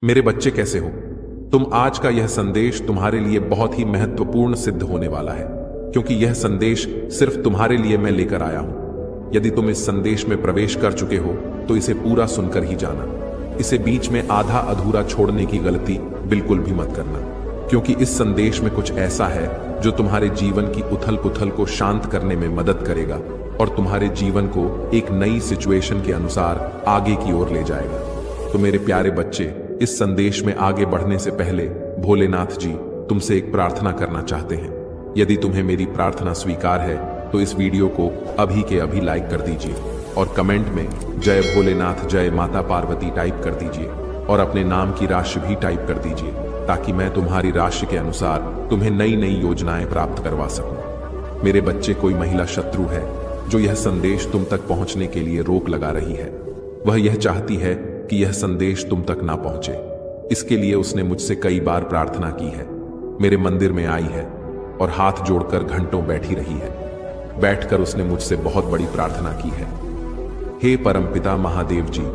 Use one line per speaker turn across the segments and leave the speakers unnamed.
मेरे बच्चे कैसे हो तुम। आज का यह संदेश तुम्हारे लिए बहुत ही महत्वपूर्ण सिद्ध होने वाला है, क्योंकि यह संदेश सिर्फ तुम्हारे लिए मैं लेकर आया हूं। यदि तुम इस संदेश में प्रवेश कर चुके हो तो इसे पूरा सुनकर ही जाना। इसे बीच में आधा अधूरा छोड़ने की गलती बिल्कुल भी मत करना, क्योंकि इस संदेश में कुछ ऐसा है जो तुम्हारे जीवन की उथल पुथल को शांत करने में मदद करेगा और तुम्हारे जीवन को एक नई सिचुएशन के अनुसार आगे की ओर ले जाएगा। तो मेरे प्यारे बच्चे, इस संदेश में आगे बढ़ने से पहले भोलेनाथ जी तुमसे एक प्रार्थना करना चाहते हैं। यदि तुम्हें मेरी प्रार्थना स्वीकार है तो इस वीडियो को अभी के अभी लाइक कर दीजिए और कमेंट में जय भोलेनाथ जय माता पार्वती टाइप कर दीजिए और अपने नाम की राशि भी टाइप कर दीजिए, ताकि मैं तुम्हारी राशि के अनुसार तुम्हें नई नई योजनाएं प्राप्त करवा सकूं। मेरे बच्चे, कोई महिला शत्रु है जो यह संदेश तुम तक पहुंचने के लिए रोक लगा रही है। वह यह चाहती है कि यह संदेश तुम तक ना पहुंचे। इसके लिए उसने मुझसे कई बार प्रार्थना की है, मेरे मंदिर में आई है और हाथ जोड़कर घंटों बैठी रही है। बैठकर उसने मुझसे बहुत बड़ी प्रार्थना की है। हे परमपिता महादेव जी,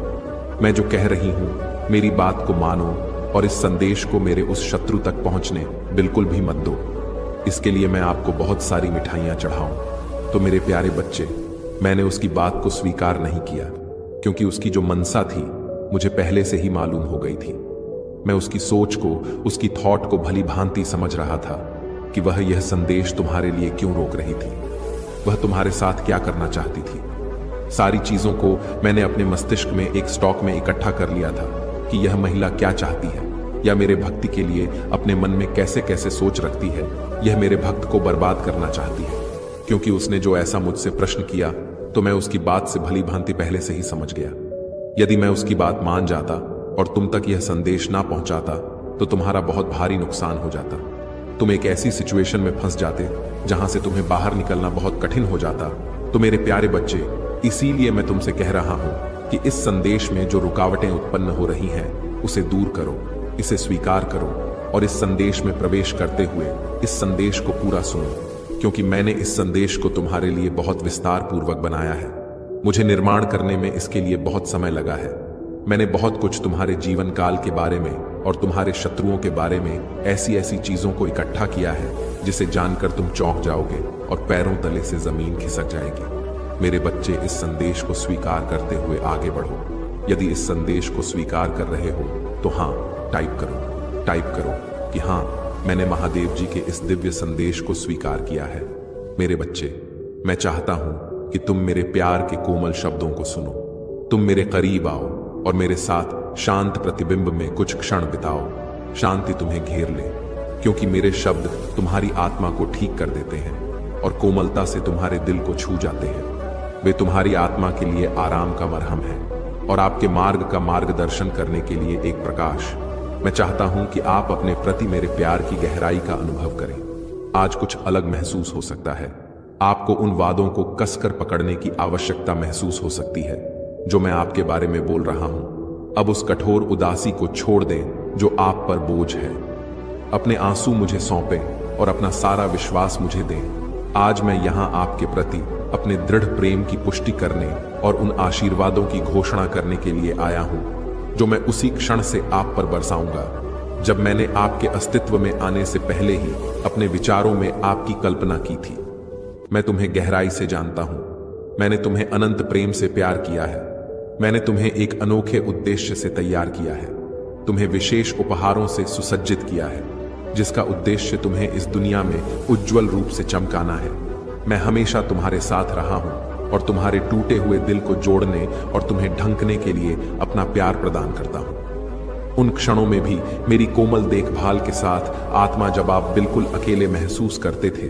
मैं जो कह रही हूं मेरी बात को मानो और इस संदेश को मेरे उस शत्रु तक पहुंचने बिल्कुल भी मत दो। इसके लिए मैं आपको बहुत सारी मिठाइयां चढ़ाऊं। तो मेरे प्यारे बच्चे, मैंने उसकी बात को स्वीकार नहीं किया, क्योंकि उसकी जो मनसा थी मुझे पहले से ही मालूम हो गई थी। मैं उसकी सोच को, उसकी थॉट को भली भांति समझ रहा था कि वह यह संदेश तुम्हारे लिए क्यों रोक रही थी, वह तुम्हारे साथ क्या करना चाहती थी। सारी चीजों को मैंने अपने मस्तिष्क में एक स्टॉक में इकट्ठा कर लिया था कि यह महिला क्या चाहती है या मेरे भक्ति के लिए अपने मन में कैसे कैसे सोच रखती है। यह मेरे भक्त को बर्बाद करना चाहती है, क्योंकि उसने जो ऐसा मुझसे प्रश्न किया तो मैं उसकी बात से भली भांति पहले से ही समझ गया। यदि मैं उसकी बात मान जाता और तुम तक यह संदेश ना पहुंचाता तो तुम्हारा बहुत भारी नुकसान हो जाता। तुम एक ऐसी सिचुएशन में फंस जाते जहां से तुम्हें बाहर निकलना बहुत कठिन हो जाता। तो मेरे प्यारे बच्चे, इसीलिए मैं तुमसे कह रहा हूं कि इस संदेश में जो रुकावटें उत्पन्न हो रही हैं उसे दूर करो, इसे स्वीकार करो और इस संदेश में प्रवेश करते हुए इस संदेश को पूरा सुनो, क्योंकि मैंने इस संदेश को तुम्हारे लिए बहुत विस्तार पूर्वक बनाया है। मुझे निर्माण करने में इसके लिए बहुत समय लगा है। मैंने बहुत कुछ तुम्हारे जीवन काल के बारे में और तुम्हारे शत्रुओं के बारे में ऐसी ऐसी चीजों को इकट्ठा किया है जिसे जानकर तुम चौंक जाओगे और पैरों तले से जमीन खिसक जाएगी। मेरे बच्चे, इस संदेश को स्वीकार करते हुए आगे बढ़ो। यदि इस संदेश को स्वीकार कर रहे हो तो हाँ टाइप करो कि हाँ, मैंने महादेव जी के इस दिव्य संदेश को स्वीकार किया है। मेरे बच्चे, मैं चाहता हूं कि तुम मेरे प्यार के कोमल शब्दों को सुनो। तुम मेरे करीब आओ और मेरे साथ शांत प्रतिबिंब में कुछ क्षण बिताओ। शांति तुम्हें घेर ले, क्योंकि मेरे शब्द तुम्हारी आत्मा को ठीक कर देते हैं और कोमलता से तुम्हारे दिल को छू जाते हैं। वे तुम्हारी आत्मा के लिए आराम का मरहम है और आपके मार्ग का मार्गदर्शन करने के लिए एक प्रकाश। मैं चाहता हूं कि आप अपने प्रति मेरे प्यार की गहराई का अनुभव करें। आज कुछ अलग महसूस हो सकता है। आपको उन वादों को कसकर पकड़ने की आवश्यकता महसूस हो सकती है जो मैं आपके बारे में बोल रहा हूं। अब उस कठोर उदासी को छोड़ दें जो आप पर बोझ है। अपने आंसू मुझे सौंपें और अपना सारा विश्वास मुझे दें। आज मैं यहां आपके प्रति अपने दृढ़ प्रेम की पुष्टि करने और उन आशीर्वादों की घोषणा करने के लिए आया हूं जो मैं उसी क्षण से आप पर बरसाऊंगा जब मैंने आपके अस्तित्व में आने से पहले ही अपने विचारों में आपकी कल्पना की थी। मैं तुम्हें गहराई से जानता हूं। मैंने तुम्हें अनंत प्रेम से प्यार किया है। मैंने तुम्हें एक अनोखे उद्देश्य से तैयार किया है, तुम्हें विशेष उपहारों से सुसज्जित किया है, जिसका उद्देश्य तुम्हें इस दुनिया में उज्जवल रूप से चमकाना है। मैं हमेशा तुम्हारे साथ रहा हूं और तुम्हारे टूटे हुए दिल को जोड़ने और तुम्हें ढंकने के लिए अपना प्यार प्रदान करता हूं। उन क्षणों में भी मेरी कोमल देखभाल के साथ आत्मा, जब आप बिल्कुल अकेले महसूस करते थे,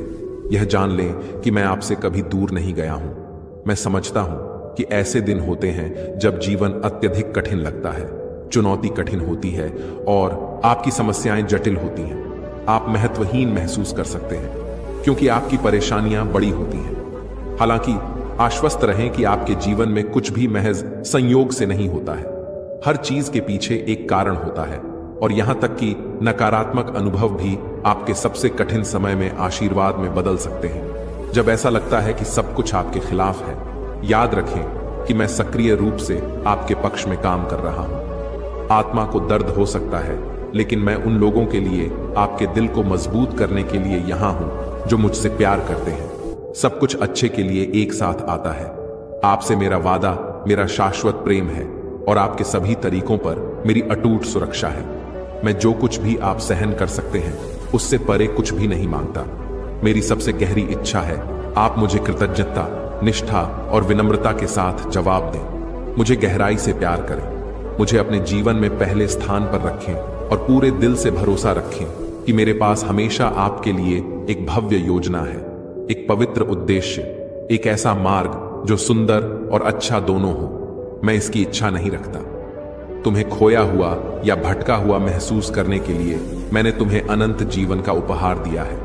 यह जान लें कि मैं आपसे कभी दूर नहीं गया हूं। मैं समझता हूं कि ऐसे दिन होते हैं जब जीवन अत्यधिक कठिन लगता है, चुनौती कठिन होती है और आपकी समस्याएं जटिल होती हैं। आप महत्वहीन महसूस कर सकते हैं क्योंकि आपकी परेशानियां बड़ी होती हैं। हालांकि आश्वस्त रहें कि आपके जीवन में कुछ भी महज संयोग से नहीं होता है। हर चीज के पीछे एक कारण होता है और यहां तक कि नकारात्मक अनुभव भी आपके सबसे कठिन समय में आशीर्वाद में बदल सकते हैं। जब ऐसा लगता है कि सब कुछ आपके खिलाफ है, याद रखें कि मैं सक्रिय रूप से आपके पक्ष में काम कर रहा हूं। आत्मा को दर्द हो सकता है, लेकिन मैं उन लोगों के लिए, आपके दिल को मजबूत करने के लिए यहां हूं जो मुझसे प्यार करते हैं। सब कुछ अच्छे के लिए एक साथ आता है। आपसे मेरा वादा मेरा शाश्वत प्रेम है और आपके सभी तरीकों पर मेरी अटूट सुरक्षा है। मैं जो कुछ भी आप सहन कर सकते हैं उससे परे कुछ भी नहीं मांगता। मेरी सबसे गहरी इच्छा है आप मुझे कृतज्ञता, निष्ठा और विनम्रता के साथ जवाब दें। मुझे गहराई से प्यार करें, मुझे अपने जीवन में पहले स्थान पर रखें और पूरे दिल से भरोसा रखें कि मेरे पास हमेशा आपके लिए एक भव्य योजना है, एक पवित्र उद्देश्य, एक ऐसा मार्ग जो सुंदर और अच्छा दोनों हो। मैं इसकी इच्छा नहीं रखता। तुम्हें खोया हुआ या भटका हुआ महसूस करने के लिए मैंने तुम्हें अनंत जीवन का उपहार दिया है,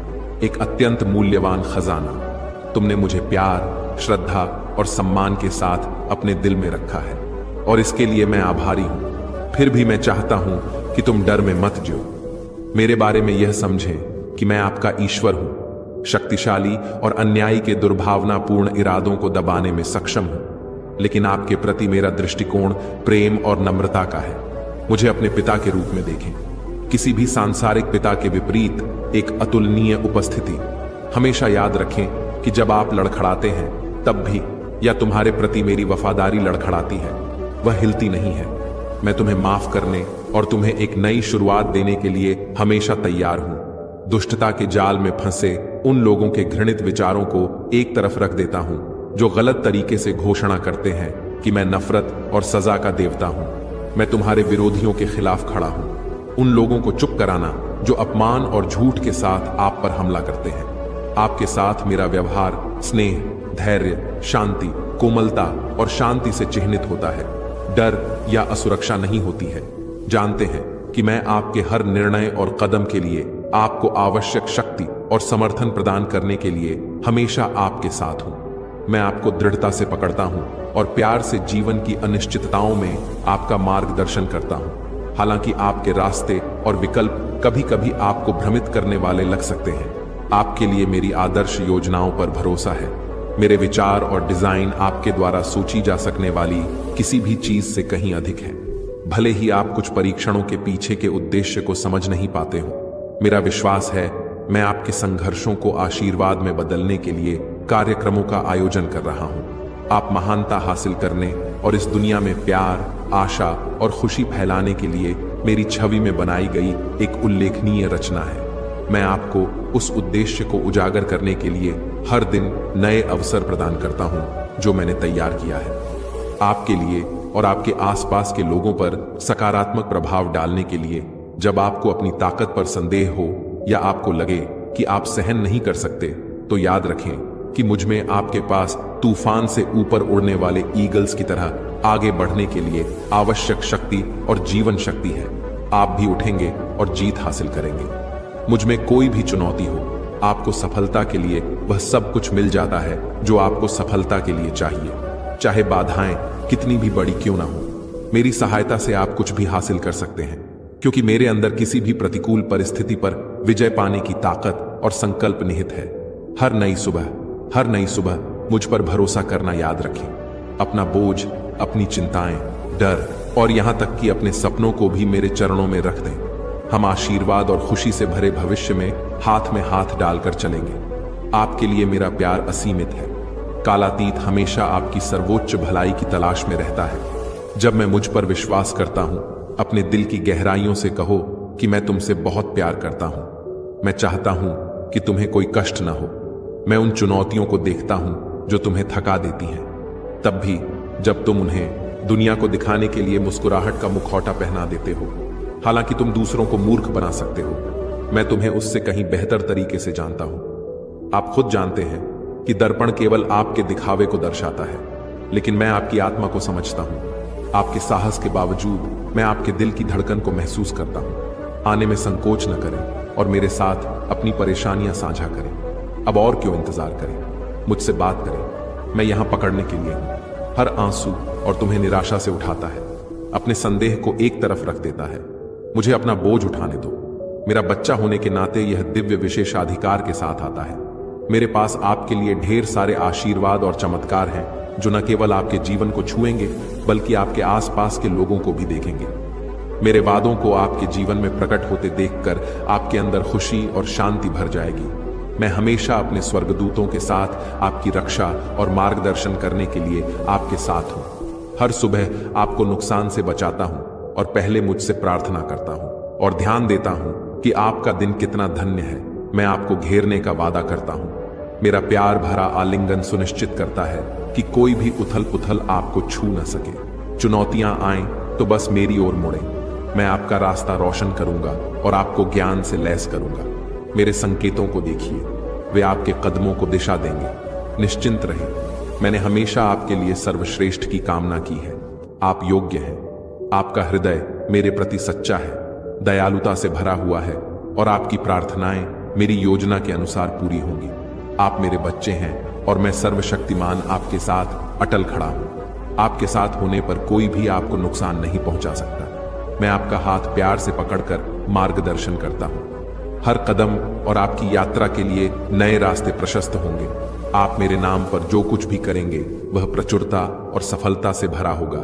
एक अत्यंत मूल्यवान खजाना। तुमने मुझे प्यार, श्रद्धा और सम्मान के साथ अपने दिल में रखा है और इसके लिए मैं आभारी हूं। फिर भी मैं चाहता हूं कि तुम डर में मत जियो। मेरे बारे में यह समझें कि मैं आपका ईश्वर हूं, शक्तिशाली और अन्यायी के दुर्भावनापूर्ण इरादों को दबाने में सक्षम हूं, लेकिन आपके प्रति मेरा दृष्टिकोण प्रेम और नम्रता का है। मुझे अपने पिता के रूप में देखें, किसी भी सांसारिक पिता के विपरीत एक अतुलनीय उपस्थिति। हमेशा याद रखें कि जब आप लड़खड़ाते हैं तब भी, या तुम्हारे प्रति मेरी वफादारी लड़खड़ाती है, वह हिलती नहीं है। मैं तुम्हें माफ करने और तुम्हें एक नई शुरुआत देने के लिए हमेशा तैयार हूं। दुष्टता के जाल में फंसे उन लोगों के घृणित विचारों को एक तरफ रख देता हूं जो गलत तरीके से घोषणा करते हैं कि मैं नफरत और सजा का देवता हूं। मैं तुम्हारे विरोधियों के खिलाफ खड़ा हूं, उन लोगों को चुप कराना जो अपमान और झूठ के साथ आप पर हमला करते हैं। आपके साथ मेरा व्यवहार स्नेह, धैर्य, शांति, कोमलता और शांति से चिह्नित होता है। डर या असुरक्षा नहीं होती है। जानते हैं कि मैं आपके हर निर्णय और कदम के लिए आपको आवश्यक शक्ति और समर्थन प्रदान करने के लिए हमेशा आपके साथ हूं। मैं आपको दृढ़ता से पकड़ता हूं और प्यार से जीवन की अनिश्चितताओं में आपका मार्गदर्शन करता हूं। हालांकि आपके रास्ते और विकल्प कभी कभी आपको भ्रमित करने वाले लग सकते हैं, आपके लिए मेरी आदर्श योजनाओं पर भरोसा है। मेरे विचार और डिजाइन आपके द्वारा सोची जा सकने वाली किसी भी चीज से कहीं अधिक है। भले ही आप कुछ परीक्षणों के पीछे के उद्देश्य को समझ नहीं पाते हो, मेरा विश्वास है मैं आपके संघर्षों को आशीर्वाद में बदलने के लिए कार्यक्रमों का आयोजन कर रहा हूं। आप महानता हासिल करने और इस दुनिया में प्यार, आशा और खुशी फैलाने के लिए मेरी छवि में बनाई गई एक उल्लेखनीय रचना है। मैं आपको उस उद्देश्य को उजागर करने के लिए हर दिन नए अवसर प्रदान करता हूं जो मैंने तैयार किया है। आपके लिए और आपके आसपास के लोगों पर सकारात्मक प्रभाव डालने के लिए, जब आपको अपनी ताकत पर संदेह हो या आपको लगे कि आप सहन नहीं कर सकते, तो याद रखें कि मुझ में आपके पास तूफान से ऊपर उड़ने वाले ईगल्स की तरह आगे बढ़ने के लिए आवश्यक शक्ति और जीवन शक्ति है। आप भी उठेंगे और जीत हासिल करेंगे। मुझ में कोई भी चुनौती हो, आपको सफलता के लिए वह सब कुछ मिल जाता है जो आपको सफलता के लिए चाहिए, चाहे बाधाएं कितनी भी बड़ी क्यों ना हो। मेरी सहायता से आप कुछ भी हासिल कर सकते हैं, क्योंकि मेरे अंदर किसी भी प्रतिकूल परिस्थिति पर विजय पाने की ताकत और संकल्प निहित है। हर नई सुबह मुझ पर भरोसा करना याद रखें। अपना बोझ, अपनी चिंताएं, डर और यहां तक कि अपने सपनों को भी मेरे चरणों में रख दें। हम आशीर्वाद और खुशी से भरे भविष्य में हाथ डालकर चलेंगे। आपके लिए मेरा प्यार असीमित है। कालातीत हमेशा आपकी सर्वोच्च भलाई की तलाश में रहता है। जब मैं मुझ पर विश्वास करता हूं, अपने दिल की गहराइयों से कहो कि मैं तुमसे बहुत प्यार करता हूं। मैं चाहता हूं कि तुम्हें कोई कष्ट ना हो। मैं उन चुनौतियों को देखता हूं जो तुम्हें थका देती हैं, तब भी जब तुम उन्हें दुनिया को दिखाने के लिए मुस्कुराहट का मुखौटा पहना देते हो। हालांकि तुम दूसरों को मूर्ख बना सकते हो, मैं तुम्हें उससे कहीं बेहतर तरीके से जानता हूं। आप खुद जानते हैं कि दर्पण केवल आपके दिखावे को दर्शाता है, लेकिन मैं आपकी आत्मा को समझता हूं। आपके साहस के बावजूद मैं आपके दिल की धड़कन को महसूस करता हूं। आने में संकोच न करें और मेरे साथ अपनी परेशानियां साझा करें। अब और क्यों इंतजार करें, मुझसे बात करें। मैं यहां पकड़ने के लिए हूं। हर आंसू और तुम्हें निराशा से उठाता है, अपने संदेह को एक तरफ रख देता है। मुझे अपना बोझ उठाने दो। मेरा बच्चा होने के नाते यह दिव्य विशेषाधिकार के साथ आता है। मेरे पास आपके लिए ढेर सारे आशीर्वाद और चमत्कार हैं जो न केवल आपके जीवन को छुएंगे बल्कि आपके आसपास के लोगों को भी देखेंगे। मेरे वादों को आपके जीवन में प्रकट होते देखकर आपके अंदर खुशी और शांति भर जाएगी। मैं हमेशा अपने स्वर्गदूतों के साथ आपकी रक्षा और मार्गदर्शन करने के लिए आपके साथ हूं। हर सुबह आपको नुकसान से बचाता हूं और पहले मुझसे प्रार्थना करता हूं और ध्यान देता हूं कि आपका दिन कितना धन्य है। मैं आपको घेरने का वादा करता हूं। मेरा प्यार भरा आलिंगन सुनिश्चित करता है कि कोई भी उथल पुथल आपको छू न सके। चुनौतियां आएं तो बस मेरी ओर मुड़े। मैं आपका रास्ता रोशन करूंगा और आपको ज्ञान से लैस करूंगा। मेरे संकेतों को देखिए, वे आपके कदमों को दिशा देंगे। निश्चिंत रहिए, मैंने हमेशा आपके लिए सर्वश्रेष्ठ की कामना की है। आप योग्य हैं। आपका हृदय मेरे प्रति सच्चा है, दयालुता से भरा हुआ है और आपकी प्रार्थनाएं मेरी योजना के अनुसार पूरी होंगी। आप मेरे बच्चे हैं और मैं सर्वशक्तिमान आपके साथ अटल खड़ा हूं। आपके साथ होने पर कोई भी आपको नुकसान नहीं पहुंचा सकता। मैं आपका हाथ प्यार से पकड़कर मार्गदर्शन करता हूं। हर कदम और आपकी यात्रा के लिए नए रास्ते प्रशस्त होंगे। आप मेरे नाम पर जो कुछ भी करेंगे वह प्रचुरता और सफलता से भरा होगा,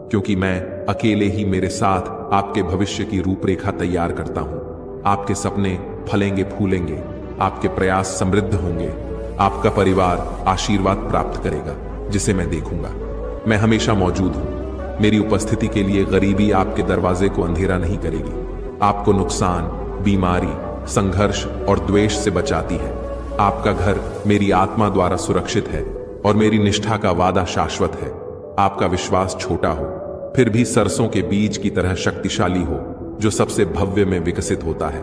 क्योंकि मैं अकेले ही मेरे साथ आपके भविष्य की रूपरेखा तैयार करता हूं। आपके सपने फलेंगे फूलेंगे, आपके प्रयास समृद्ध होंगे, आपका परिवार आशीर्वाद प्राप्त करेगा जिसे मैं देखूंगा। मैं हमेशा मौजूद हूं। मेरी उपस्थिति के लिए गरीबी आपके दरवाजे को अंधेरा नहीं करेगी। आपको नुकसान, बीमारी, संघर्ष और द्वेष से बचाती है। आपका घर मेरी आत्मा द्वारा सुरक्षित है और मेरी निष्ठा का वादा शाश्वत है। आपका विश्वास छोटा हो फिर भी सरसों के बीज की तरह शक्तिशाली हो, जो सबसे भव्य में विकसित होता है।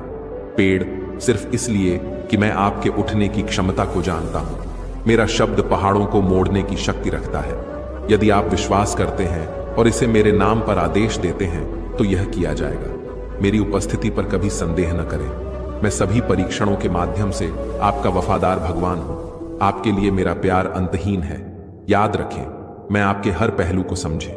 पेड़ सिर्फ इसलिए कि मैं आपके उठने की क्षमता को जानता हूं। मेरा शब्द पहाड़ों को मोड़ने की शक्ति रखता है। यदि आप विश्वास करते हैं और इसे मेरे नाम पर आदेश देते हैं तो यह किया जाएगा। मेरी उपस्थिति पर कभी संदेह न करें। मैं सभी परीक्षणों के माध्यम से आपका वफादार भगवान हूं। आपके लिए मेरा प्यार अंतहीन है। याद रखें, मैं आपके हर पहलू को समझे,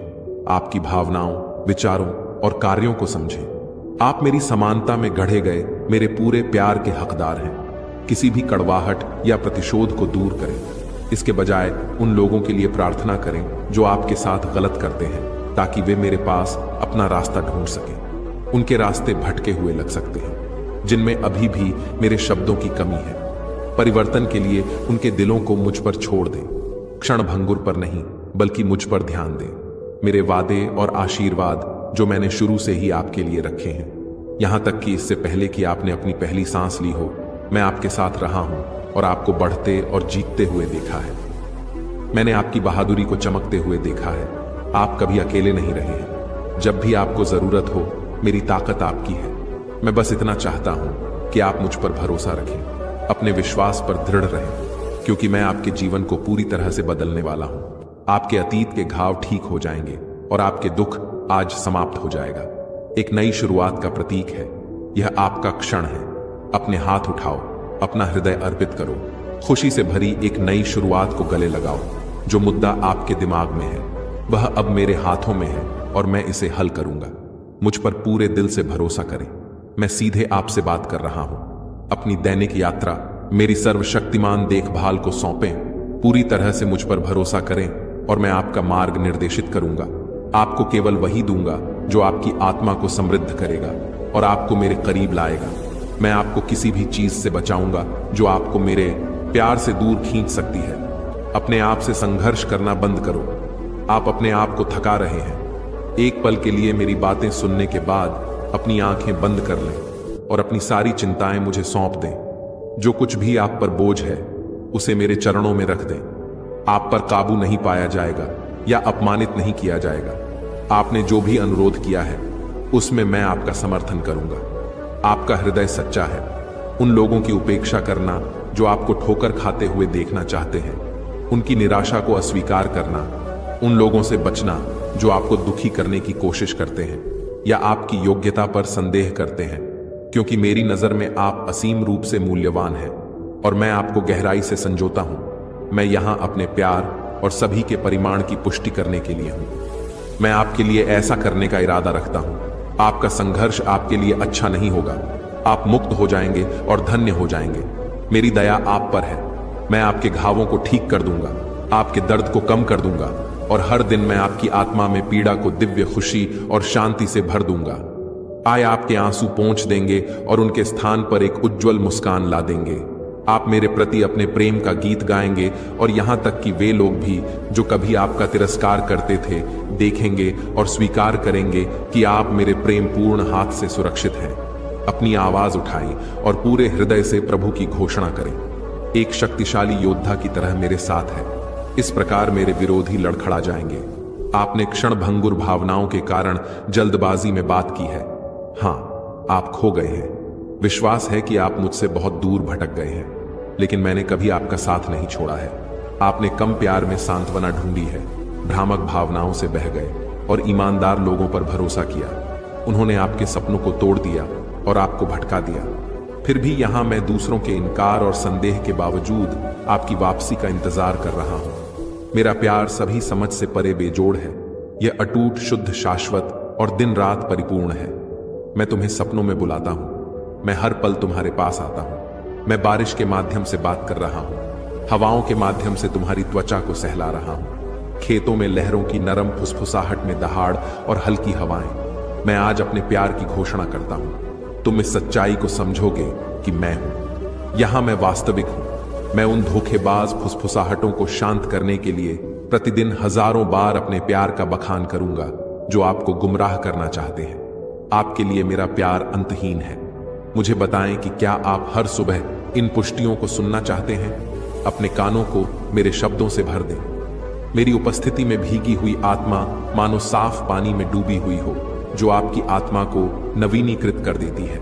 आपकी भावनाओं, विचारों और कार्यों को समझें। आप मेरी समानता में गढ़े गए मेरे पूरे प्यार के हकदार हैं। किसी भी कड़वाहट या प्रतिशोध को दूर करें। इसके बजाय उन लोगों के लिए प्रार्थना करें जो आपके साथ गलत करते हैं, ताकि वे मेरे पास अपना रास्ता ढूंढ सकें। उनके रास्ते भटके हुए लग सकते हैं, जिनमें अभी भी मेरे शब्दों की कमी है। परिवर्तन के लिए उनके दिलों को मुझ पर छोड़ दें। क्षण भंगुर पर नहीं, बल्कि मुझ पर ध्यान दें। मेरे वादे और आशीर्वाद जो मैंने शुरू से ही आपके लिए रखे हैं, यहां तक कि इससे पहले कि आपने अपनी पहली सांस ली हो, मैं आपके साथ रहा हूं और आपको बढ़ते और जीतते हुए देखा है। मैंने आपकी बहादुरी को चमकते हुए देखा है। आप कभी अकेले नहीं रहे हैं। जब भी आपको जरूरत हो, मेरी ताकत आपकी है। मैं बस इतना चाहता हूं कि आप मुझ पर भरोसा रखें, अपने विश्वास पर दृढ़ रहें, क्योंकि मैं आपके जीवन को पूरी तरह से बदलने वाला हूं। आपके अतीत के घाव ठीक हो जाएंगे और आपके दुख आज समाप्त हो जाएगा। एक नई शुरुआत का प्रतीक है। यह आपका क्षण है। अपने हाथ उठाओ, अपना हृदय अर्पित करो। खुशी से भरी एक नई शुरुआत को गले लगाओ। जो मुद्दा आपके दिमाग में है वह अब मेरे हाथों में है और मैं इसे हल करूंगा। मुझ पर पूरे दिल से भरोसा करें। मैं सीधे आपसे बात कर रहा हूं। अपनी दैनिक यात्रा मेरी सर्वशक्तिमान देखभाल को सौंपें। पूरी तरह से मुझ पर भरोसा करें और मैं आपका मार्ग निर्देशित करूंगा। आपको केवल वही दूंगा जो आपकी आत्मा को समृद्ध करेगा और आपको मेरे करीब लाएगा। मैं आपको किसी भी चीज से बचाऊंगा जो आपको मेरे प्यार से दूर खींच सकती है। अपने आप से संघर्ष करना बंद करो। आप अपने आप को थका रहे हैं। एक पल के लिए मेरी बातें सुनने के बाद अपनी आंखें बंद कर लें और अपनी सारी चिंताएं मुझे सौंप दें। जो कुछ भी आप पर बोझ है उसे मेरे चरणों में रख दें। आप पर काबू नहीं पाया जाएगा या अपमानित नहीं किया जाएगा। आपने जो भी अनुरोध किया है उसमें मैं आपका समर्थन करूंगा। आपका हृदय सच्चा है। उन लोगों की उपेक्षा करना जो आपको ठोकर खाते हुए देखना चाहते हैं। उनकी निराशा को अस्वीकार करना। उन लोगों से बचना जो आपको दुखी करने की कोशिश करते हैं या आपकी योग्यता पर संदेह करते हैं, क्योंकि मेरी नजर में आप असीम रूप से मूल्यवान हैं और मैं आपको गहराई से संजोता हूं। मैं यहां अपने प्यार और सभी के परिमाण की पुष्टि करने के लिए हूं। मैं आपके लिए ऐसा करने का इरादा रखता हूं। आपका संघर्ष आपके लिए अच्छा नहीं होगा। आप मुक्त हो जाएंगे और धन्य हो जाएंगे। मेरी दया आप पर है। मैं आपके घावों को ठीक कर दूंगा, आपके दर्द को कम कर दूंगा और हर दिन मैं आपकी आत्मा में पीड़ा को दिव्य खुशी और शांति से भर दूंगा। आए आपके आंसू पोंछ देंगे और उनके स्थान पर एक उज्जवल मुस्कान ला देंगे। आप मेरे प्रति अपने प्रेम का गीत गाएंगे और यहां तक कि वे लोग भी जो कभी आपका तिरस्कार करते थे देखेंगे और स्वीकार करेंगे कि आप मेरे प्रेम पूर्ण हाथ से सुरक्षित हैं। अपनी आवाज उठाई और पूरे हृदय से प्रभु की घोषणा करें। एक शक्तिशाली योद्धा की तरह मेरे साथ है। इस प्रकार मेरे विरोधी लड़खड़ा जाएंगे। आपने क्षणभंगुर भावनाओं के कारण जल्दबाजी में बात की है। हां, आप खो गए हैं। विश्वास है कि आप मुझसे बहुत दूर भटक गए हैं, लेकिन मैंने कभी आपका साथ नहीं छोड़ा है। आपने कम प्यार में सांत्वना ढूंढी है, भ्रामक भावनाओं से बह गए और ईमानदार लोगों पर भरोसा किया। उन्होंने आपके सपनों को तोड़ दिया और आपको भटका दिया। फिर भी यहां मैं दूसरों के इनकार और संदेह के बावजूद आपकी वापसी का इंतजार कर रहा हूं। मेरा प्यार सभी समझ से परे बेजोड़ है। यह अटूट, शुद्ध, शाश्वत और दिन रात परिपूर्ण है। मैं तुम्हें सपनों में बुलाता हूं। मैं हर पल तुम्हारे पास आता हूं। मैं बारिश के माध्यम से बात कर रहा हूं, हवाओं के माध्यम से तुम्हारी त्वचा को सहला रहा हूं, खेतों में लहरों की नरम फुसफुसाहट में दहाड़ और हल्की हवाएं। मैं आज अपने प्यार की घोषणा करता हूं। तुम इस सच्चाई को समझोगे कि मैं हूं। यहां मैं वास्तविक हूं। मैं उन धोखेबाज फुसफुसाहटों को शांत करने के लिए प्रतिदिन हजारों बार अपने प्यार का बखान करूंगा जो आपको गुमराह करना चाहते हैं। आपके लिए मेरा प्यार अंतहीन है। मुझे बताएं कि क्या आप हर सुबह इन पुष्टियों को सुनना चाहते हैं? अपने कानों को मेरे शब्दों से भर दें। मेरी उपस्थिति में भीगी हुई आत्मा मानो साफ पानी में डूबी हुई हो, जो आपकी आत्मा को नवीनीकृत कर देती है।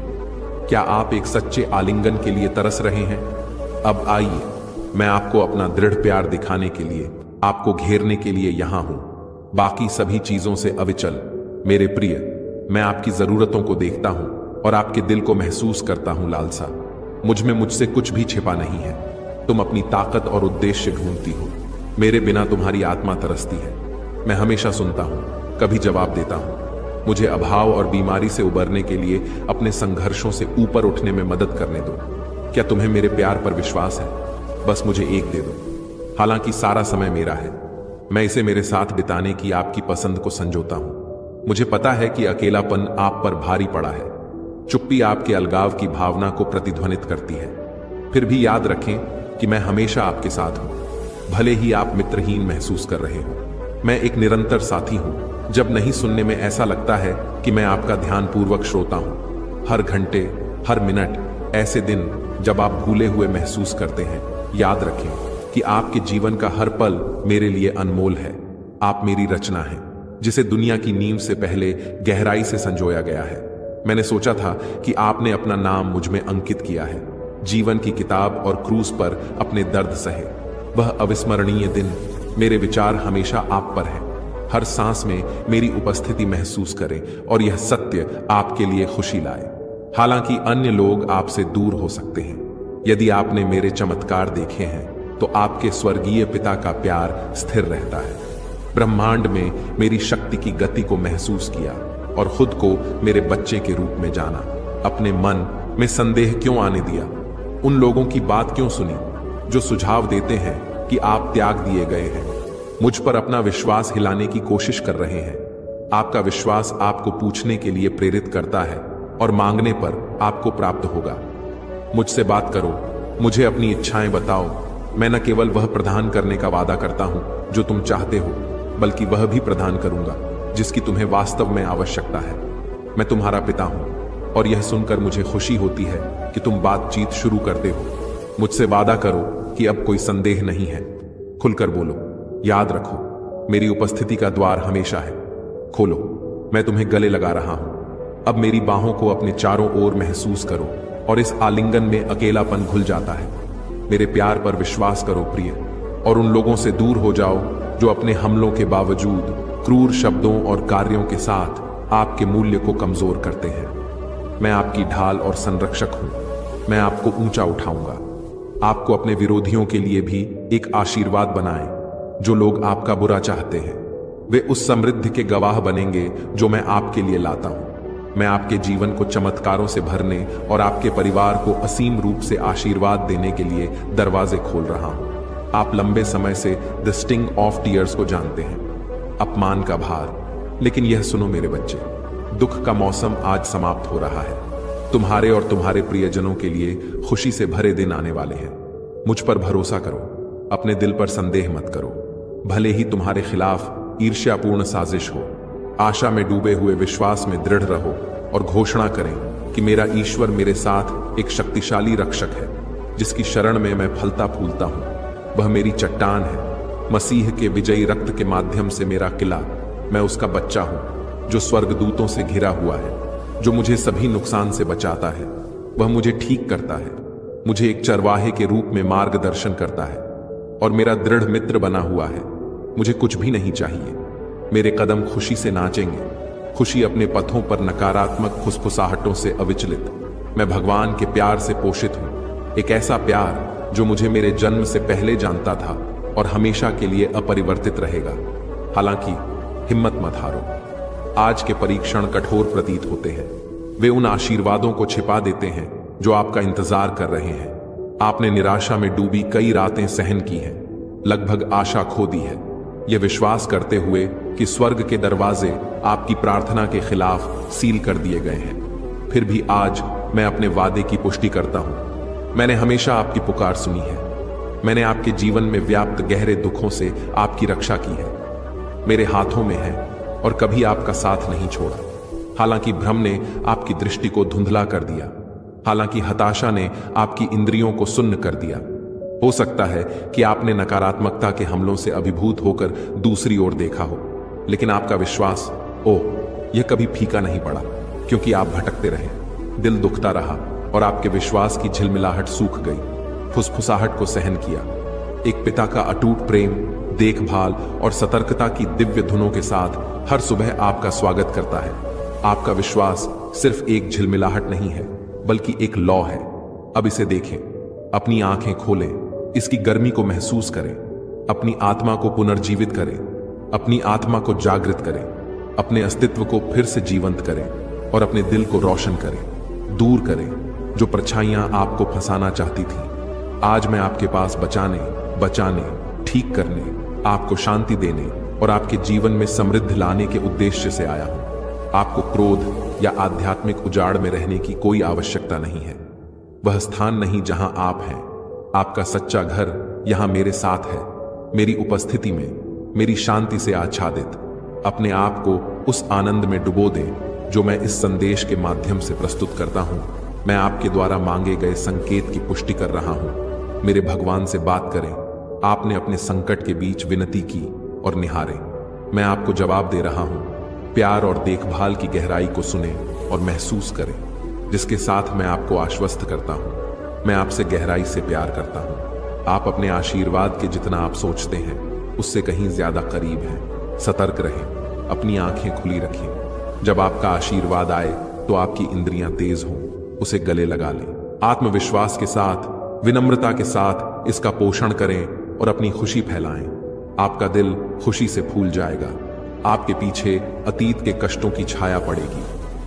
क्या आप एक सच्चे आलिंगन के लिए तरस रहे हैं? अब आइए, मैं आपको अपना दृढ़ प्यार दिखाने के लिए, आपको घेरने के लिए यहां हूं, बाकी सभी चीजों से अविचल। मेरे प्रिय, मैं आपकी जरूरतों को देखता हूं और आपके दिल को महसूस करता हूं लालसा। मुझ में मुझसे कुछ भी छिपा नहीं है। तुम अपनी ताकत और उद्देश्य ढूंढती हो। मेरे बिना तुम्हारी आत्मा तरसती है। मैं हमेशा सुनता हूं, कभी जवाब देता हूं। मुझे अभाव और बीमारी से उबरने के लिए अपने संघर्षों से ऊपर उठने में मदद करने दो। क्या तुम्हें मेरे प्यार पर विश्वास है? बस मुझे एक दे दो। हालांकि सारा समय मेरा है, मैं इसे मेरे साथ बिताने की आपकी पसंद को संजोता हूं। मुझे पता है कि अकेलापन आप पर भारी पड़ा है। चुप्पी आपके अलगाव की भावना को प्रतिध्वनित करती है। फिर भी याद रखें कि मैं हमेशा आपके साथ हूं, भले ही आप मित्रहीन महसूस कर रहे हो। मैं एक निरंतर साथी हूं। जब नहीं सुनने में ऐसा लगता है कि मैं आपका ध्यानपूर्वक श्रोता हूं। हर घंटे, हर मिनट, ऐसे दिन जब आप भूले हुए महसूस करते हैं, याद रखें कि आपके जीवन का हर पल मेरे लिए अनमोल है। आप मेरी रचना हैं, जिसे दुनिया की नींव से पहले गहराई से संजोया गया है। मैंने सोचा था कि आपने अपना नाम मुझ में अंकित किया है। जीवन की किताब और क्रूज पर अपने दर्द सहे। वह अविस्मरणीय दिन। मेरे विचार हमेशा आप पर है। हर सांस में मेरी उपस्थिति महसूस करें और यह सत्य आपके लिए खुशी लाए। हालांकि अन्य लोग आपसे दूर हो सकते हैं, यदि आपने मेरे चमत्कार देखे हैं तो आपके स्वर्गीय पिता का प्यार स्थिर रहता है। ब्रह्मांड में मेरी शक्ति की गति को महसूस किया और खुद को मेरे बच्चे के रूप में जाना। अपने मन में संदेह क्यों आने दिया? उन लोगों की बात क्यों सुनी जो सुझाव देते हैं कि आप त्याग दिए गए हैं? मुझ पर अपना विश्वास हिलाने की कोशिश कर रहे हैं। आपका विश्वास आपको पूछने के लिए प्रेरित करता है और मांगने पर आपको प्राप्त होगा। मुझसे बात करो, मुझे अपनी इच्छाएं बताओ। मैं न केवल वह प्रदान करने का वादा करता हूं जो तुम चाहते हो, बल्कि वह भी प्रदान करूंगा जिसकी तुम्हें वास्तव में आवश्यकता है। मैं तुम्हारा पिता हूं और यह सुनकर मुझे खुशी होती है कि तुम बातचीत शुरू करते हो। मुझसे वादा करो कि अब कोई संदेह नहीं है। खुलकर बोलो। याद रखो, मेरी उपस्थिति का द्वार हमेशा है। खोलो, मैं तुम्हें गले लगा रहा हूं। अब मेरी बाहों को अपने चारों ओर महसूस करो और इस आलिंगन में अकेलापन घुल जाता है। मेरे प्यार पर विश्वास करो प्रिय, और उन लोगों से दूर हो जाओ जो अपने हमलों के बावजूद क्रूर शब्दों और कार्यों के साथ आपके मूल्य को कमजोर करते हैं। मैं आपकी ढाल और संरक्षक हूं। मैं आपको ऊंचा उठाऊंगा। आपको अपने विरोधियों के लिए भी एक आशीर्वाद बनाएं। जो लोग आपका बुरा चाहते हैं वे उस समृद्धि के गवाह बनेंगे जो मैं आपके लिए लाता हूं। मैं आपके जीवन को चमत्कारों से भरने और आपके परिवार को असीम रूप से आशीर्वाद देने के लिए दरवाजे खोल रहा हूं। आप लंबे समय से द स्टिंग ऑफ टीयर्स को जानते हैं, अपमान का भार। लेकिन यह सुनो मेरे बच्चे, दुख का मौसम आज समाप्त हो रहा है। तुम्हारे और तुम्हारे प्रियजनों के लिए खुशी से भरे दिन आने वाले हैं। मुझ पर भरोसा करो, अपने दिल पर संदेह मत करो। भले ही तुम्हारे खिलाफ ईर्ष्यापूर्ण साजिश हो, आशा में डूबे हुए विश्वास में दृढ़ रहो और घोषणा करें कि मेरा ईश्वर मेरे साथ एक शक्तिशाली रक्षक है, जिसकी शरण में मैं फलता फूलता हूं। वह मेरी चट्टान है, मसीह के विजयी रक्त के माध्यम से मेरा किला। मैं उसका बच्चा हूं जो स्वर्गदूतों से घिरा हुआ है, जो मुझे सभी नुकसान से बचाता है। वह मुझे ठीक करता है, मुझे एक चरवाहे के रूप में मार्गदर्शन करता है और मेरा दृढ़ मित्र बना हुआ है। मुझे कुछ भी नहीं चाहिए। मेरे कदम खुशी से नाचेंगे, खुशी अपने पथों पर नकारात्मक फुसफुसाहटों से अविचलित। मैं भगवान के प्यार से पोषित हूं, एक ऐसा प्यार जो मुझे मेरे जन्म से पहले जानता था और हमेशा के लिए अपरिवर्तित रहेगा। हालांकि हिम्मत मत हारो। आज के परीक्षण कठोर प्रतीत होते हैं। वे उन आशीर्वादों को छिपा देते हैं जो आपका इंतजार कर रहे हैं। आपने निराशा में डूबी कई रातें सहन की हैं, लगभग आशा खो दी है, यह विश्वास करते हुए कि स्वर्ग के दरवाजे आपकी प्रार्थना के खिलाफ सील कर दिए गए हैं। फिर भी आज मैं अपने वादे की पुष्टि करता हूं। मैंने हमेशा आपकी पुकार सुनी है। मैंने आपके जीवन में व्याप्त गहरे दुखों से आपकी रक्षा की है। मेरे हाथों में है और कभी आपका साथ नहीं छोड़ा। हालांकि भ्रम ने आपकी दृष्टि को धुंधला कर दिया, हालांकि हताशा ने आपकी इंद्रियों को सुन्न कर दिया। हो सकता है कि आपने नकारात्मकता के हमलों से अभिभूत होकर दूसरी ओर देखा हो, लेकिन आपका विश्वास, यह कभी फीका नहीं पड़ा, क्योंकि आप भटकते रहे। दिल दुखता रहा और आपके विश्वास की झिलमिलाहट सूख गई। फुसफुसाहट को सहन किया। एक पिता का अटूट प्रेम, देखभाल और सतर्कता की दिव्य धुनों के साथ हर सुबह आपका स्वागत करता है। आपका विश्वास सिर्फ एक झिलमिलाहट नहीं है, बल्कि एक लौ है। अब इसे देखें, अपनी आंखें खोलें, इसकी गर्मी को महसूस करें, अपनी आत्मा को पुनर्जीवित करें, अपनी आत्मा को जागृत करें, अपने अस्तित्व को फिर से जीवंत करें और अपने दिल को रोशन करें, दूर करें जो परछाइयां आपको फंसाना चाहती थीं। आज मैं आपके पास बचाने, ठीक करने, आपको शांति देने और आपके जीवन में समृद्धि लाने के उद्देश्य से आया हूं। आपको क्रोध या आध्यात्मिक उजाड़ में रहने की कोई आवश्यकता नहीं है। वह स्थान नहीं जहां आप हैं। आपका सच्चा घर यहां मेरे साथ है, मेरी उपस्थिति में, मेरी शांति से आच्छादित। अपने आप को उस आनंद में डुबो दें जो मैं इस संदेश के माध्यम से प्रस्तुत करता हूं। मैं आपके द्वारा मांगे गए संकेत की पुष्टि कर रहा हूं। मेरे भगवान से बात करें। आपने अपने संकट के बीच विनती की और निहारे। मैं आपको जवाब दे रहा हूं। प्यार और देखभाल की गहराई को सुने और महसूस करें, जिसके साथ मैं आपको आश्वस्त करता हूं। मैं आपसे गहराई से प्यार करता हूं। आप अपने आशीर्वाद के जितना आप सोचते हैं उससे कहीं ज्यादा करीब हैं। सतर्क रहें, अपनी आंखें खुली रखें। जब आपका आशीर्वाद आए तो आपकी इंद्रियां तेज हों, उसे गले लगा लें। आत्मविश्वास के साथ, विनम्रता के साथ इसका पोषण करें और अपनी खुशी फैलाएं। आपका दिल खुशी से फूल जाएगा। आपके पीछे अतीत के कष्टों की छाया पड़ेगी।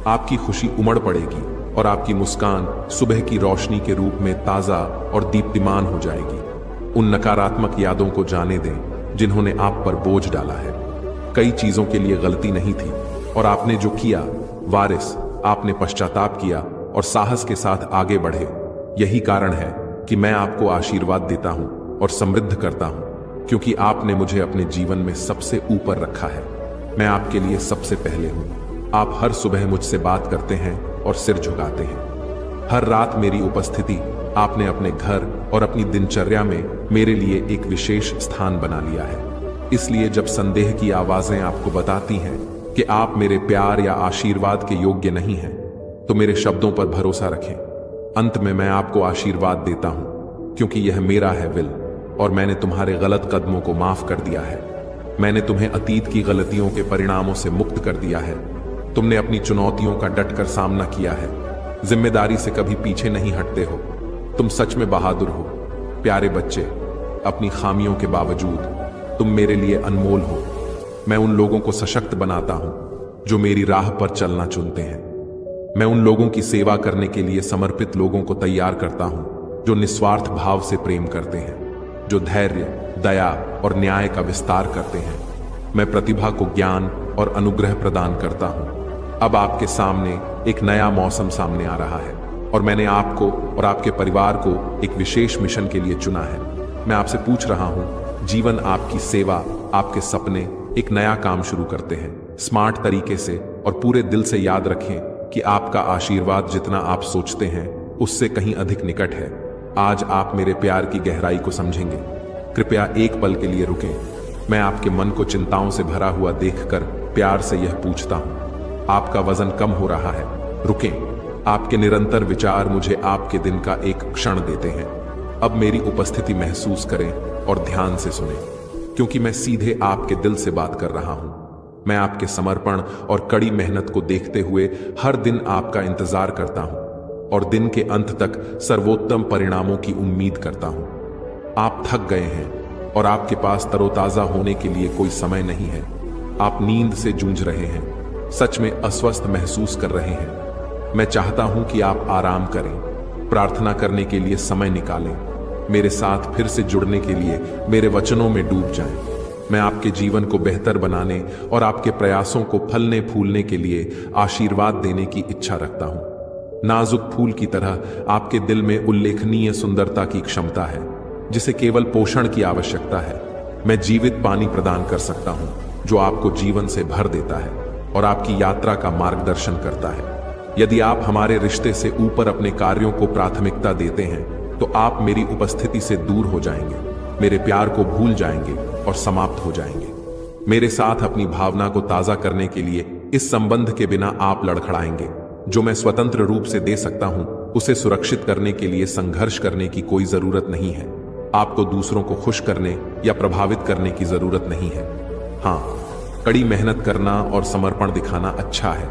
आपकी खुशी उमड़ पड़ेगी और आपकी मुस्कान सुबह की रोशनी के रूप में ताजा और दीप्तिमान हो जाएगी। उन नकारात्मक यादों को जाने दें जिन्होंने आप पर बोझ डाला है। कई चीजों के लिए गलती नहीं थी और आपने जो किया, वारिस, आपने पश्चाताप किया और साहस के साथ आगे बढ़े। यही कारण है कि मैं आपको आशीर्वाद देता हूं और समृद्ध करता हूं, क्योंकि आपने मुझे अपने जीवन में सबसे ऊपर रखा है। मैं आपके लिए सबसे पहले हूं। आप हर सुबह मुझसे बात करते हैं और सिर झुकाते हैं। हर रात मेरी उपस्थिति आपने अपने घर और अपनी दिनचर्या में मेरे लिए एक विशेष स्थान बना लिया है। इसलिए जब संदेह की आवाजें आपको बताती हैं कि आप मेरे प्यार या आशीर्वाद के योग्य नहीं हैं, तो मेरे शब्दों पर भरोसा रखें। अंत में मैं आपको आशीर्वाद देता हूं, क्योंकि यह मेरा है विल और मैंने तुम्हारे गलत कदमों को माफ कर दिया है। मैंने तुम्हें अतीत की गलतियों के परिणामों से मुक्त कर दिया है। तुमने अपनी चुनौतियों का डटकर सामना किया है। जिम्मेदारी से कभी पीछे नहीं हटते हो। तुम सच में बहादुर हो। प्यारे बच्चे, अपनी खामियों के बावजूद तुम मेरे लिए अनमोल हो। मैं उन लोगों को सशक्त बनाता हूं जो मेरी राह पर चलना चुनते हैं। मैं उन लोगों की सेवा करने के लिए समर्पित लोगों को तैयार करता हूं जो निस्वार्थ भाव से प्रेम करते हैं, जो धैर्य, दया और न्याय का विस्तार करते हैं। मैं प्रतिभा को ज्ञान और अनुग्रह प्रदान करता हूं। अब आपके सामने एक नया मौसम सामने आ रहा है और मैंने आपको और आपके परिवार को एक विशेष मिशन के लिए चुना है। मैं आपसे पूछ रहा हूं, जीवन आपकी सेवा, आपके सपने एक नया काम शुरू करते हैं स्मार्ट तरीके से, और पूरे दिल से याद रखें कि आपका आशीर्वाद जितना आप सोचते हैं उससे कहीं अधिक निकट है। आज आप मेरे प्यार की गहराई को समझेंगे। कृपया एक पल के लिए रुकें। मैं आपके मन को चिंताओं से भरा हुआ देखकर प्यार से यह पूछता हूं, आपका वजन कम हो रहा है? रुकें। आपके निरंतर विचार मुझे आपके दिन का एक क्षण देते हैं। अब मेरी उपस्थिति महसूस करें और ध्यान से सुनें, क्योंकि मैं सीधे आपके दिल से बात कर रहा हूं। मैं आपके समर्पण और कड़ी मेहनत को देखते हुए हर दिन आपका इंतजार करता हूं और दिन के अंत तक सर्वोत्तम परिणामों की उम्मीद करता हूं। आप थक गए हैं और आपके पास तरोताजा होने के लिए कोई समय नहीं है। आप नींद से जूझ रहे हैं, सच में अस्वस्थ महसूस कर रहे हैं। मैं चाहता हूं कि आप आराम करें, प्रार्थना करने के लिए समय निकालें, मेरे साथ फिर से जुड़ने के लिए मेरे वचनों में डूब जाएं। मैं आपके जीवन को बेहतर बनाने और आपके प्रयासों को फलने फूलने के लिए आशीर्वाद देने की इच्छा रखता हूं। नाजुक फूल की तरह आपके दिल में उल्लेखनीय सुंदरता की क्षमता है, जिसे केवल पोषण की आवश्यकता है। मैं जीवित पानी प्रदान कर सकता हूं, जो आपको जीवन से भर देता है और आपकी यात्रा का मार्गदर्शन करता है। यदि आप हमारे रिश्ते से ऊपर अपने कार्यों को प्राथमिकता देते हैं, तो आप मेरी उपस्थिति से दूर हो जाएंगे, मेरे प्यार को भूल जाएंगे और समाप्त हो जाएंगे। मेरे साथ अपनी भावना को ताजा करने के लिए इस संबंध के बिना आप लड़खड़ाएंगे। जो मैं स्वतंत्र रूप से दे सकता हूं, उसे सुरक्षित करने के लिए संघर्ष करने की कोई जरूरत नहीं है। आपको दूसरों को खुश करने या प्रभावित करने की जरूरत नहीं है। हाँ, कड़ी मेहनत करना और समर्पण दिखाना अच्छा है,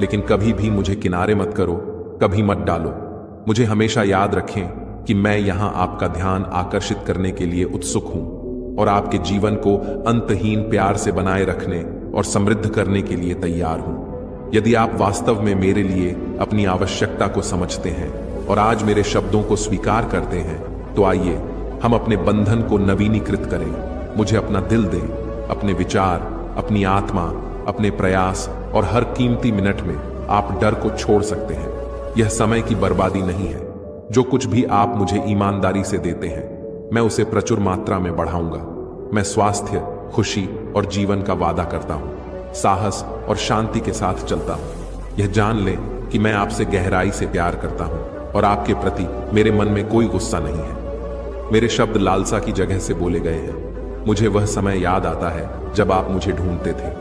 लेकिन कभी भी मुझे किनारे मत करो, कभी मत डालो। मुझे हमेशा याद रखें कि मैं यहां आपका ध्यान आकर्षित करने के लिए उत्सुक हूं और आपके जीवन को अंतहीन प्यार से बनाए रखने और समृद्ध करने के लिए तैयार हूं। यदि आप वास्तव में मेरे लिए अपनी आवश्यकता को समझते हैं और आज मेरे शब्दों को स्वीकार करते हैं, तो आइए हम अपने बंधन को नवीनीकृत करें। मुझे अपना दिल दें, अपने विचार, अपनी आत्मा, अपने प्रयास, और हर कीमती मिनट में आप डर को छोड़ सकते हैं। यह समय की बर्बादी नहीं है। जो कुछ भी आप मुझे ईमानदारी से देते हैं, मैं उसे प्रचुर मात्रा में बढ़ाऊंगा। मैं स्वास्थ्य, खुशी और जीवन का वादा करता हूं, साहस और शांति के साथ चलता हूं। यह जान लें कि मैं आपसे गहराई से प्यार करता हूं और आपके प्रति मेरे मन में कोई गुस्सा नहीं है। मेरे शब्द लालसा की जगह से बोले गए हैं। मुझे वह समय याद आता है जब आप मुझे ढूंढते थे।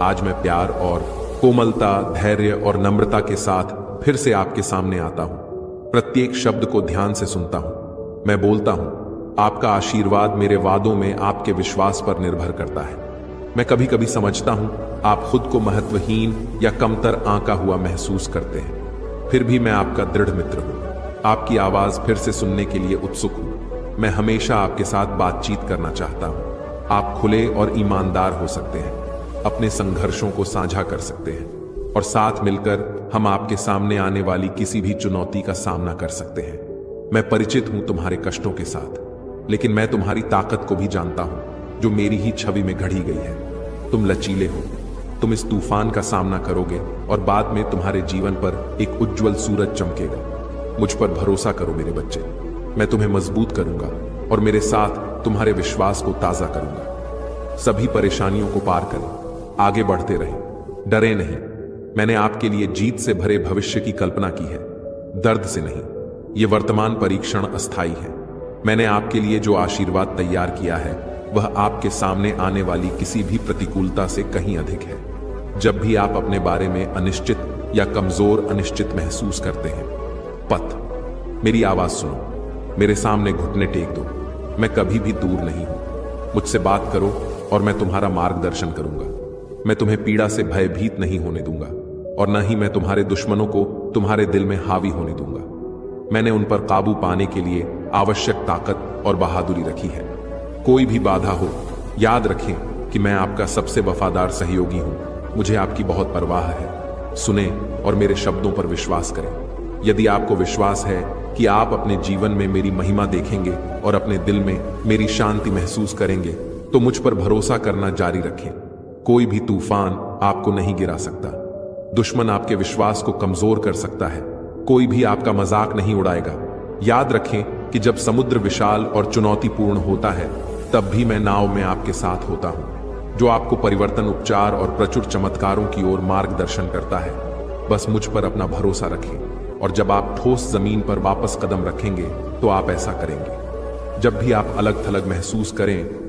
आज मैं प्यार और कोमलता, धैर्य और नम्रता के साथ फिर से आपके सामने आता हूं। प्रत्येक शब्द को ध्यान से सुनता हूं। मैं बोलता हूं, आपका आशीर्वाद मेरे वादों में आपके विश्वास पर निर्भर करता है। मैं कभी कभी समझता हूं आप खुद को महत्वहीन या कमतर आंका हुआ महसूस करते हैं, फिर भी मैं आपका दृढ़ मित्र हूं। आपकी आवाज फिर से सुनने के लिए उत्सुक हूं। मैं हमेशा आपके साथ बातचीत करना चाहता हूं। आप खुले और ईमानदार हो सकते हैं, अपने संघर्षों को साझा कर सकते हैं, और साथ मिलकर हम आपके सामने आने वाली किसी भी चुनौती का सामना कर सकते हैं। मैं परिचित हूं तुम्हारे कष्टों के साथ, लेकिन मैं तुम्हारी ताकत को भी जानता हूं, जो मेरी ही छवि में गढ़ी गई है। तुम लचीले हो, तुम इस तूफान का सामना करोगे और बाद में तुम्हारे जीवन पर एक उज्जवल सूरज चमकेगा। मुझ पर भरोसा करो मेरे बच्चे, मैं तुम्हें मजबूत करूंगा और मेरे साथ तुम्हारे विश्वास को ताजा करूंगा। सभी परेशानियों को पार करें, आगे बढ़ते रहें, डरे नहीं। मैंने आपके लिए जीत से भरे भविष्य की कल्पना की है, दर्द से नहीं। ये वर्तमान परीक्षण अस्थायी है। मैंने आपके लिए जो आशीर्वाद तैयार किया है, वह आपके सामने आने वाली किसी भी प्रतिकूलता से कहीं अधिक है। जब भी आप अपने बारे में अनिश्चित या कमजोर अनिश्चित महसूस करते हैं, मेरी आवाज सुनो, मेरे सामने घुटने टेक दो। मैं कभी भी दूर नहीं हूं। मुझसे बात करो और मैं तुम्हारा मार्गदर्शन करूंगा। मैं तुम्हें पीड़ा से भयभीत नहीं होने दूंगा और न ही मैं तुम्हारे दुश्मनों को तुम्हारे दिल में हावी होने दूंगा। मैंने उन पर काबू पाने के लिए आवश्यक ताकत और बहादुरी रखी है। कोई भी बाधा हो, याद रखें कि मैं आपका सबसे वफादार सहयोगी हूं। मुझे आपकी बहुत परवाह है। सुने और मेरे शब्दों पर विश्वास करें। यदि आपको विश्वास है कि आप अपने जीवन में मेरी महिमा देखेंगे और अपने दिल में मेरी शांति महसूस करेंगे, तो मुझ पर भरोसा करना जारी रखें। कोई भी तूफान आपको नहीं गिरा सकता। दुश्मन आपके विश्वास को कमजोर कर सकता है, कोई भी आपका मजाक नहीं उड़ाएगा। याद रखें कि जब समुद्र विशाल और चुनौतीपूर्ण होता है, तब भी मैं नाव में आपके साथ होता हूं, जो आपको परिवर्तन, उपचार और प्रचुर चमत्कारों की ओर मार्गदर्शन करता है। बस मुझ पर अपना भरोसा रखें, और जब आप ठोस जमीन पर वापस कदम रखेंगे तो आप ऐसा करेंगे। जब भी आप अलग थलग महसूस करें